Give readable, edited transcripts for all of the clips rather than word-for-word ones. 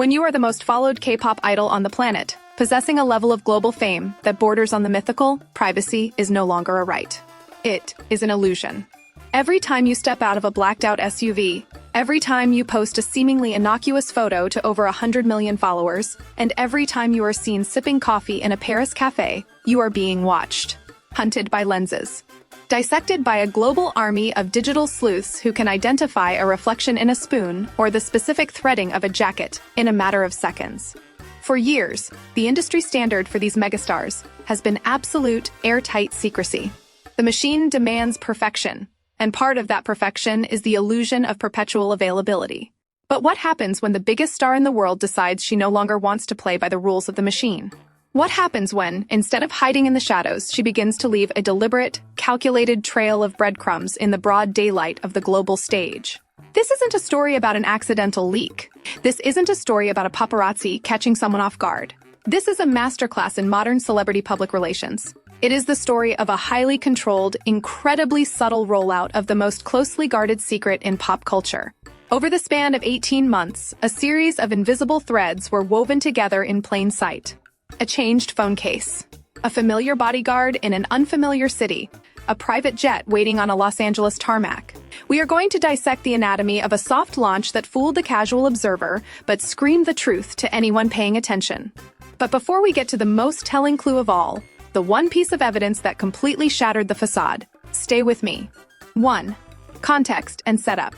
When you are the most followed K-pop idol on the planet, possessing a level of global fame that borders on the mythical, privacy is no longer a right. It is an illusion. Every time you step out of a blacked-out SUV, every time you post a seemingly innocuous photo to over 100 million followers, and every time you are seen sipping coffee in a Paris cafe, you are being watched, hunted by lenses, dissected by a global army of digital sleuths who can identify a reflection in a spoon or the specific threading of a jacket in a matter of seconds. For years, the industry standard for these megastars has been absolute, airtight secrecy. The machine demands perfection, and part of that perfection is the illusion of perpetual availability. But what happens when the biggest star in the world decides she no longer wants to play by the rules of the machine? What happens when, instead of hiding in the shadows, she begins to leave a deliberate, calculated trail of breadcrumbs in the broad daylight of the global stage? This isn't a story about an accidental leak. This isn't a story about a paparazzi catching someone off guard. This is a masterclass in modern celebrity public relations. It is the story of a highly controlled, incredibly subtle rollout of the most closely guarded secret in pop culture. Over the span of 18 months, a series of invisible threads were woven together in plain sight. A changed phone case, a familiar bodyguard in an unfamiliar city, a private jet waiting on a Los Angeles tarmac. We are going to dissect the anatomy of a soft launch that fooled the casual observer, but screamed the truth to anyone paying attention. But before we get to the most telling clue of all, the one piece of evidence that completely shattered the facade, stay with me. 1. Context and setup.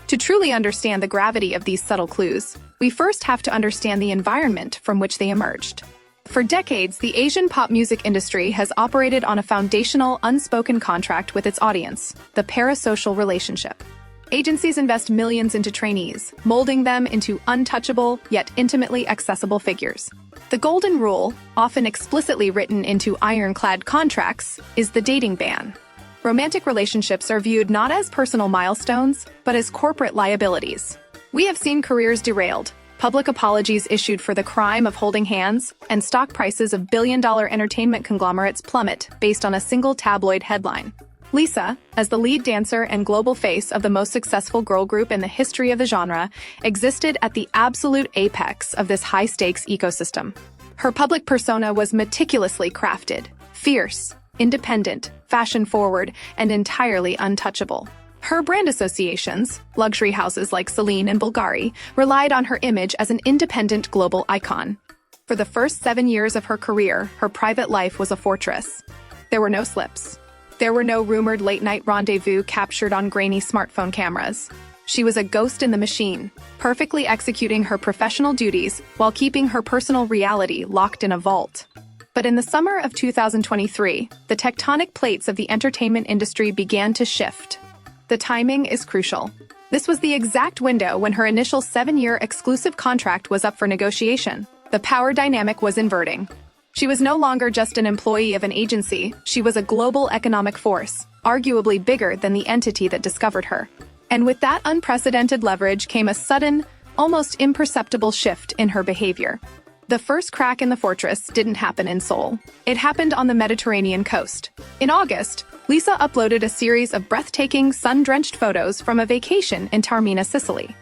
To truly understand the gravity of these subtle clues, we first have to understand the environment from which they emerged. For decades, the Asian pop music industry has operated on a foundational, unspoken contract with its audience, the parasocial relationship. Agencies invest millions into trainees, molding them into untouchable, yet intimately accessible figures. The golden rule, often explicitly written into ironclad contracts, is the dating ban. Romantic relationships are viewed not as personal milestones, but as corporate liabilities. We have seen careers derailed, public apologies issued for the crime of holding hands, and stock prices of billion-dollar entertainment conglomerates plummet based on a single tabloid headline. Lisa, as the lead dancer and global face of the most successful girl group in the history of the genre, existed at the absolute apex of this high-stakes ecosystem. Her public persona was meticulously crafted, fierce, independent, fashion-forward, and entirely untouchable. Her brand associations, luxury houses like Celine and Bulgari, relied on her image as an independent global icon. For the first 7 years of her career, her private life was a fortress. There were no slips. There were no rumored late-night rendezvous captured on grainy smartphone cameras. She was a ghost in the machine, perfectly executing her professional duties while keeping her personal reality locked in a vault. But in the summer of 2023, the tectonic plates of the entertainment industry began to shift. The timing is crucial. This was the exact window when her initial 7-year exclusive contract was up for negotiation. The power dynamic was inverting. She was no longer just an employee of an agency, she was a global economic force, arguably bigger than the entity that discovered her. And with that unprecedented leverage came a sudden, almost imperceptible shift in her behavior. The first crack in the fortress didn't happen in Seoul. It happened on the Mediterranean coast. In August, Lisa uploaded a series of breathtaking, sun-drenched photos from a vacation in Taormina, Sicily.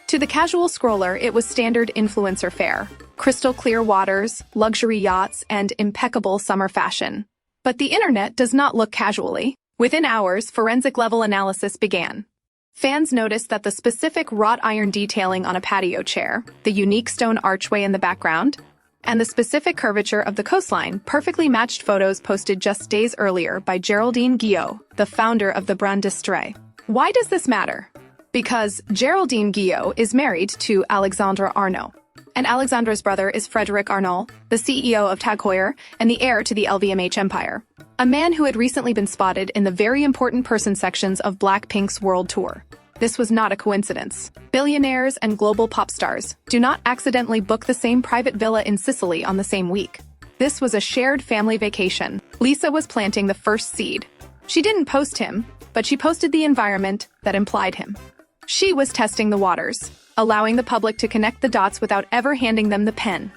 To the casual scroller, it was standard influencer fare: crystal clear waters, luxury yachts, and impeccable summer fashion. But the internet does not look casually. Within hours, forensic-level analysis began. Fans noticed that the specific wrought iron detailing on a patio chair, the unique stone archway in the background, and the specific curvature of the coastline perfectly matched photos posted just days earlier by Geraldine Guillot, the founder of the brand Distrait. Why does this matter? Because Geraldine Guillot is married to Alexandre Arnault, and Alexandre's brother is Frédéric Arnault, the CEO of Tag Heuer and the heir to the LVMH empire, a man who had recently been spotted in the very important person sections of Blackpink's world tour. This was not a coincidence. Billionaires and global pop stars do not accidentally book the same private villa in Sicily on the same week. This was a shared family vacation. Lisa was planting the first seed. She didn't post him, but she posted the environment that implied him. She was testing the waters, allowing the public to connect the dots without ever handing them the pen.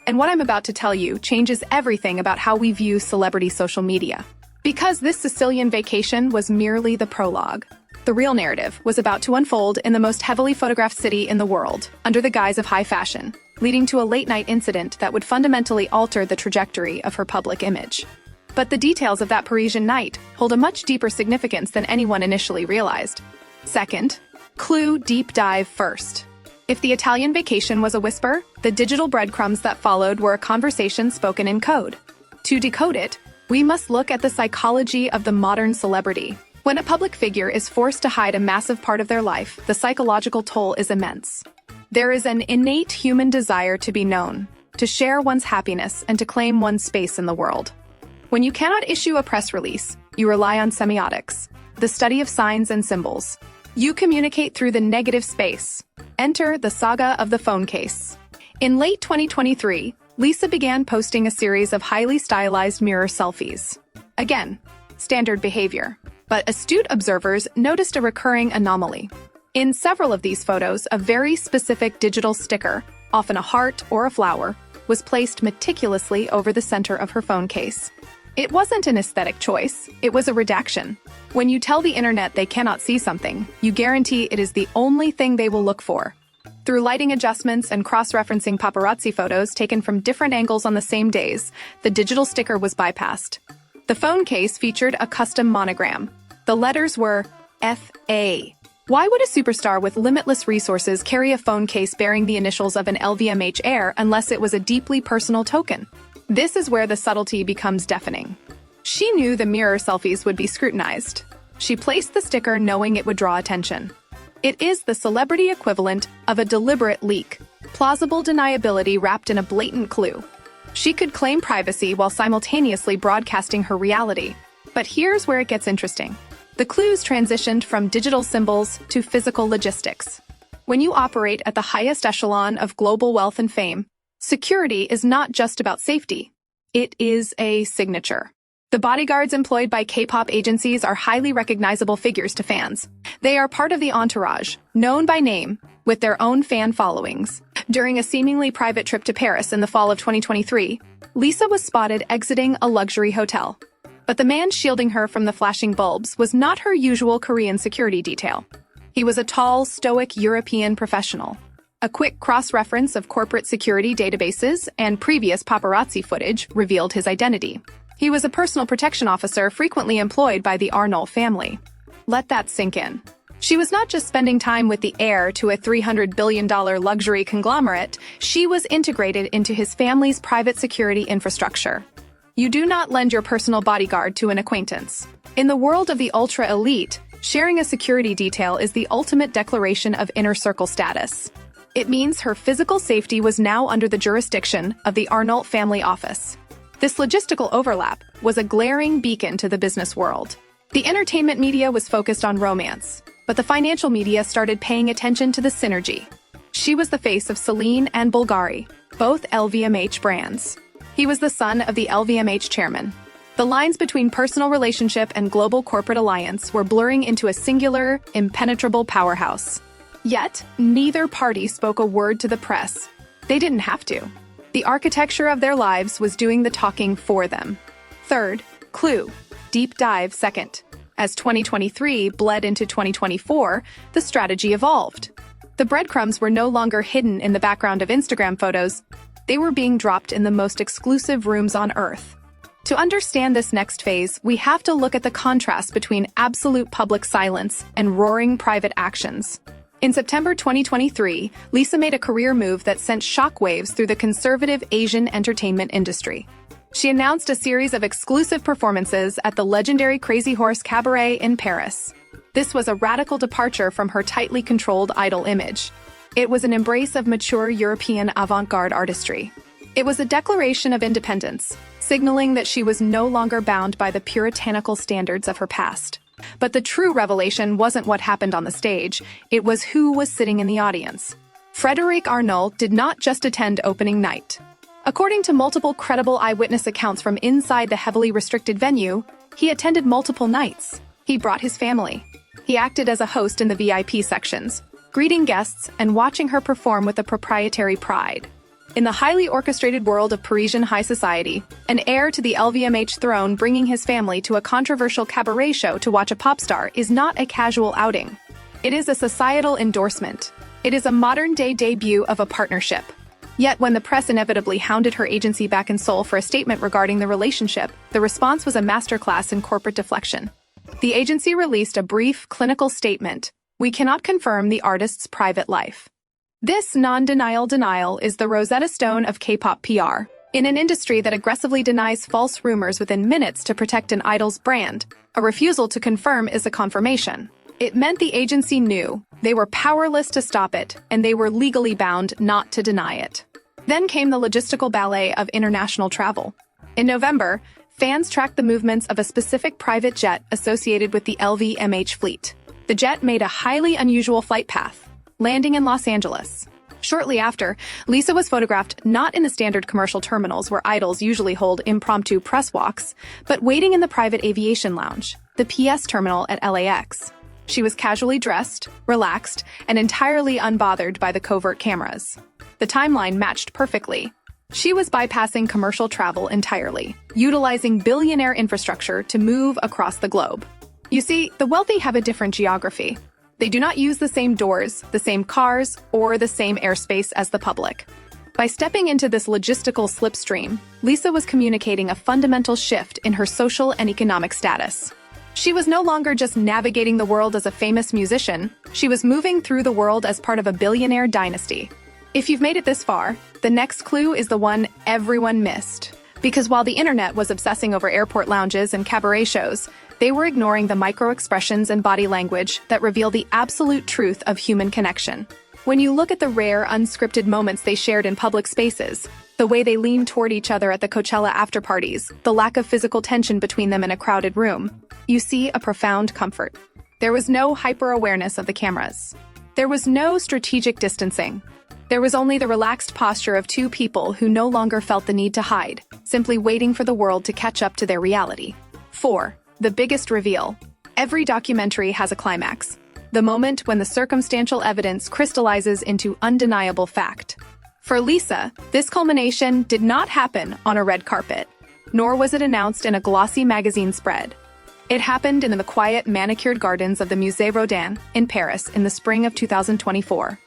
And what I'm about to tell you changes everything about how we view celebrity social media. Because this Sicilian vacation was merely the prologue. The real narrative was about to unfold in the most heavily photographed city in the world, under the guise of high fashion. leading to a late-night incident that would fundamentally alter the trajectory of her public image. But the details of that Parisian night hold a much deeper significance than anyone initially realized. Second, clue deep dive first. If the Italian vacation was a whisper, the digital breadcrumbs that followed were a conversation spoken in code. To decode it, we must look at the psychology of the modern celebrity. When a public figure is forced to hide a massive part of their life, the psychological toll is immense. There is an innate human desire to be known, to share one's happiness, and to claim one's space in the world. When you cannot issue a press release, you rely on semiotics, the study of signs and symbols. You communicate through the negative space. Enter the saga of the phone case. In late 2023, Lisa began posting a series of highly stylized mirror selfies. Again, standard behavior. But astute observers noticed a recurring anomaly. In several of these photos, a very specific digital sticker, often a heart or a flower, was placed meticulously over the center of her phone case. It wasn't an aesthetic choice, it was a redaction. When you tell the internet they cannot see something, you guarantee it is the only thing they will look for. Through lighting adjustments and cross-referencing paparazzi photos taken from different angles on the same days, the digital sticker was bypassed. The phone case featured a custom monogram. The letters were F.A. Why would a superstar with limitless resources carry a phone case bearing the initials of an LVMH heir unless it was a deeply personal token? This is where the subtlety becomes deafening. She knew the mirror selfies would be scrutinized. She placed the sticker knowing it would draw attention. It is the celebrity equivalent of a deliberate leak, plausible deniability wrapped in a blatant clue. She could claim privacy while simultaneously broadcasting her reality. But here's where it gets interesting. The clues transitioned from digital symbols to physical logistics. When you operate at the highest echelon of global wealth and fame, security is not just about safety. It is a signature. The bodyguards employed by K-pop agencies are highly recognizable figures to fans. They are part of the entourage, known by name, with their own fan followings. During a seemingly private trip to Paris in the fall of 2023, Lisa was spotted exiting a luxury hotel. But the man shielding her from the flashing bulbs was not her usual Korean security detail. He was a tall, stoic European professional. A quick cross-reference of corporate security databases and previous paparazzi footage revealed his identity. He was a personal protection officer frequently employed by the Arnault family. Let that sink in. She was not just spending time with the heir to a $300 billion luxury conglomerate, she was integrated into his family's private security infrastructure. You do not lend your personal bodyguard to an acquaintance. In the world of the ultra-elite, sharing a security detail is the ultimate declaration of inner circle status. It means her physical safety was now under the jurisdiction of the Arnault family office. This logistical overlap was a glaring beacon to the business world. The entertainment media was focused on romance, but the financial media started paying attention to the synergy. She was the face of Celine and Bulgari, both LVMH brands. He was the son of the LVMH chairman. The lines between personal relationship and global corporate alliance were blurring into a singular, impenetrable powerhouse. Yet, neither party spoke a word to the press. They didn't have to. The architecture of their lives was doing the talking for them. Third, clue, deep dive second. As 2023 bled into 2024, the strategy evolved. The breadcrumbs were no longer hidden in the background of Instagram photos. They were being dropped in the most exclusive rooms on Earth. To understand this next phase, we have to look at the contrast between absolute public silence and roaring private actions. In September 2023, Lisa made a career move that sent shockwaves through the conservative Asian entertainment industry. She announced a series of exclusive performances at the legendary Crazy Horse Cabaret in Paris. This was a radical departure from her tightly controlled idol image. It was an embrace of mature European avant-garde artistry. It was a declaration of independence, signaling that she was no longer bound by the puritanical standards of her past. But the true revelation wasn't what happened on the stage, it was who was sitting in the audience. Frédéric Arnault did not just attend opening night. According to multiple credible eyewitness accounts from inside the heavily restricted venue, he attended multiple nights. He brought his family. He acted as a host in the VIP sections, greeting guests and watching her perform with a proprietary pride. In the highly orchestrated world of Parisian high society, an heir to the LVMH throne bringing his family to a controversial cabaret show to watch a pop star is not a casual outing. It is a societal endorsement. It is a modern-day debut of a partnership. Yet when the press inevitably hounded her agency back in Seoul for a statement regarding the relationship, the response was a masterclass in corporate deflection. The agency released a brief, clinical statement: "We cannot confirm the artist's private life." This non-denial denial is the Rosetta Stone of K-pop PR. In an industry that aggressively denies false rumors within minutes to protect an idol's brand, a refusal to confirm is a confirmation. It meant the agency knew they were powerless to stop it, and they were legally bound not to deny it. Then came the logistical ballet of international travel. In November, fans tracked the movements of a specific private jet associated with the LVMH fleet. The jet made a highly unusual flight path, landing in Los Angeles. Shortly after, Lisa was photographed not in the standard commercial terminals where idols usually hold impromptu press walks, but waiting in the private aviation lounge, the PS terminal at LAX. She was casually dressed, relaxed, and entirely unbothered by the covert cameras. The timeline matched perfectly. She was bypassing commercial travel entirely, utilizing billionaire infrastructure to move across the globe. You see, the wealthy have a different geography. They do not use the same doors, the same cars, or the same airspace as the public. By stepping into this logistical slipstream, Lisa was communicating a fundamental shift in her social and economic status. She was no longer just navigating the world as a famous musician, she was moving through the world as part of a billionaire dynasty. If you've made it this far, the next clue is the one everyone missed. Because while the internet was obsessing over airport lounges and cabaret shows, they were ignoring the micro-expressions and body language that reveal the absolute truth of human connection. When you look at the rare, unscripted moments they shared in public spaces, the way they leaned toward each other at the Coachella after-parties, the lack of physical tension between them in a crowded room, you see a profound comfort. There was no hyper-awareness of the cameras. There was no strategic distancing. There was only the relaxed posture of two people who no longer felt the need to hide, simply waiting for the world to catch up to their reality. 4. The biggest reveal. Every documentary has a climax. The moment when the circumstantial evidence crystallizes into undeniable fact. For Lisa, this culmination did not happen on a red carpet, nor was it announced in a glossy magazine spread. It happened in the quiet, manicured gardens of the Musée Rodin in Paris in the spring of 2024.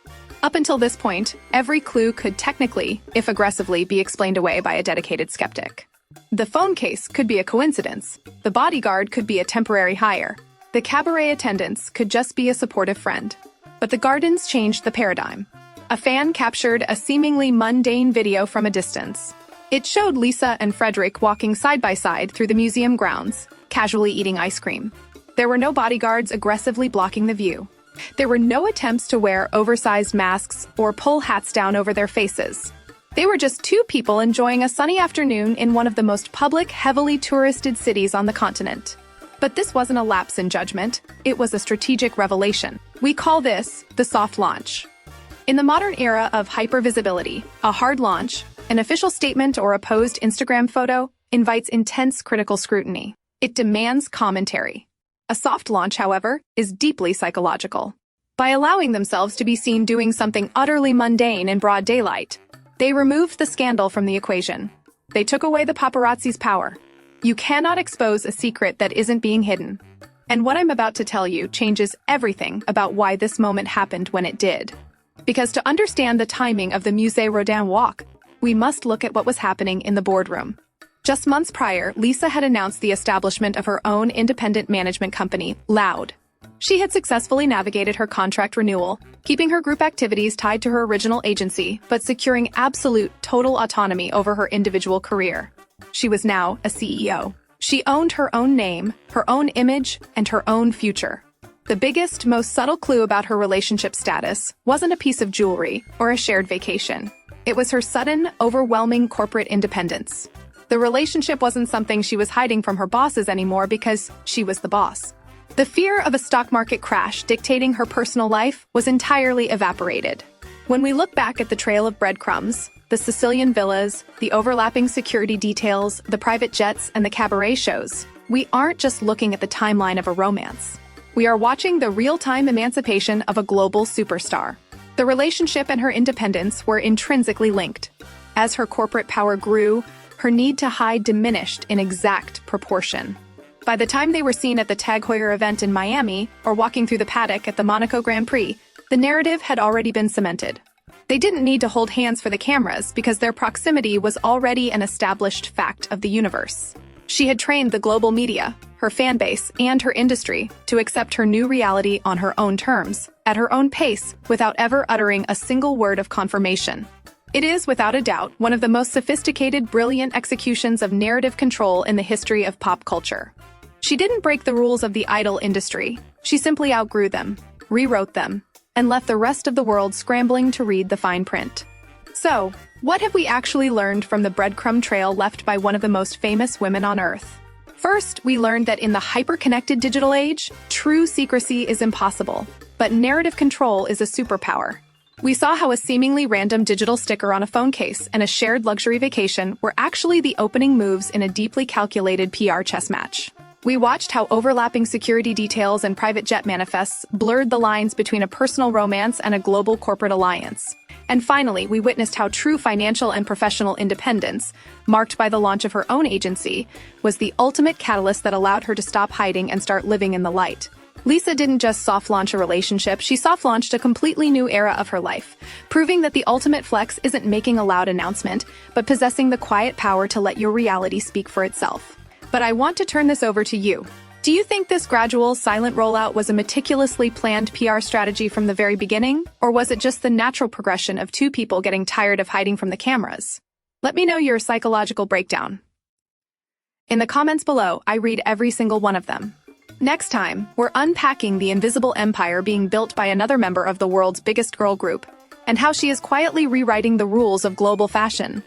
Up until this point, every clue could technically, if aggressively, be explained away by a dedicated skeptic. The phone case could be a coincidence. The bodyguard could be a temporary hire. The cabaret attendants could just be a supportive friend. But the gardens changed the paradigm. A fan captured a seemingly mundane video from a distance. It showed Lisa and Frederick walking side by side through the museum grounds, casually eating ice cream. There were no bodyguards aggressively blocking the view. There were no attempts to wear oversized masks or pull hats down over their faces. They were just two people enjoying a sunny afternoon in one of the most public, heavily touristed cities on the continent. But this wasn't a lapse in judgment, it was a strategic revelation. We call this the soft launch. In the modern era of hypervisibility, a hard launch, an official statement or a posed Instagram photo, invites intense critical scrutiny. It demands commentary. A soft launch, however, is deeply psychological. By allowing themselves to be seen doing something utterly mundane in broad daylight, they removed the scandal from the equation. They took away the paparazzi's power. You cannot expose a secret that isn't being hidden. And what I'm about to tell you changes everything about why this moment happened when it did. Because to understand the timing of the Musée Rodin walk, we must look at what was happening in the boardroom. Just months prior, Lisa had announced the establishment of her own independent management company, Loud. She had successfully navigated her contract renewal, keeping her group activities tied to her original agency, but securing absolute, total autonomy over her individual career. She was now a CEO. She owned her own name, her own image, and her own future. The biggest, most subtle clue about her relationship status wasn't a piece of jewelry or a shared vacation. It was her sudden, overwhelming corporate independence. The relationship wasn't something she was hiding from her bosses anymore because she was the boss. The fear of a stock market crash dictating her personal life was entirely evaporated. When we look back at the trail of breadcrumbs, the Sicilian villas, the overlapping security details, the private jets, and the cabaret shows, we aren't just looking at the timeline of a romance. We are watching the real-time emancipation of a global superstar. The relationship and her independence were intrinsically linked. As her corporate power grew, her need to hide diminished in exact proportion. By the time they were seen at the Tag Heuer event in Miami or walking through the paddock at the Monaco Grand Prix, the narrative had already been cemented. They didn't need to hold hands for the cameras because their proximity was already an established fact of the universe. She had trained the global media, her fan base, and her industry to accept her new reality on her own terms, at her own pace, without ever uttering a single word of confirmation. It is, without a doubt, one of the most sophisticated, brilliant executions of narrative control in the history of pop culture. She didn't break the rules of the idol industry. She simply outgrew them, rewrote them, and left the rest of the world scrambling to read the fine print. So, what have we actually learned from the breadcrumb trail left by one of the most famous women on Earth? First, we learned that in the hyper-connected digital age, true secrecy is impossible, but narrative control is a superpower. We saw how a seemingly random digital sticker on a phone case and a shared luxury vacation were actually the opening moves in a deeply calculated PR chess match. We watched how overlapping security details and private jet manifests blurred the lines between a personal romance and a global corporate alliance. And finally, we witnessed how true financial and professional independence, marked by the launch of her own agency, was the ultimate catalyst that allowed her to stop hiding and start living in the light. Lisa didn't just soft-launch a relationship, she soft-launched a completely new era of her life, proving that the ultimate flex isn't making a loud announcement, but possessing the quiet power to let your reality speak for itself. But I want to turn this over to you. Do you think this gradual, silent rollout was a meticulously planned PR strategy from the very beginning, or was it just the natural progression of two people getting tired of hiding from the cameras? Let me know your psychological breakdown. In the comments below, I read every single one of them. Next time, we're unpacking the invisible empire being built by another member of the world's biggest girl group, and how she is quietly rewriting the rules of global fashion.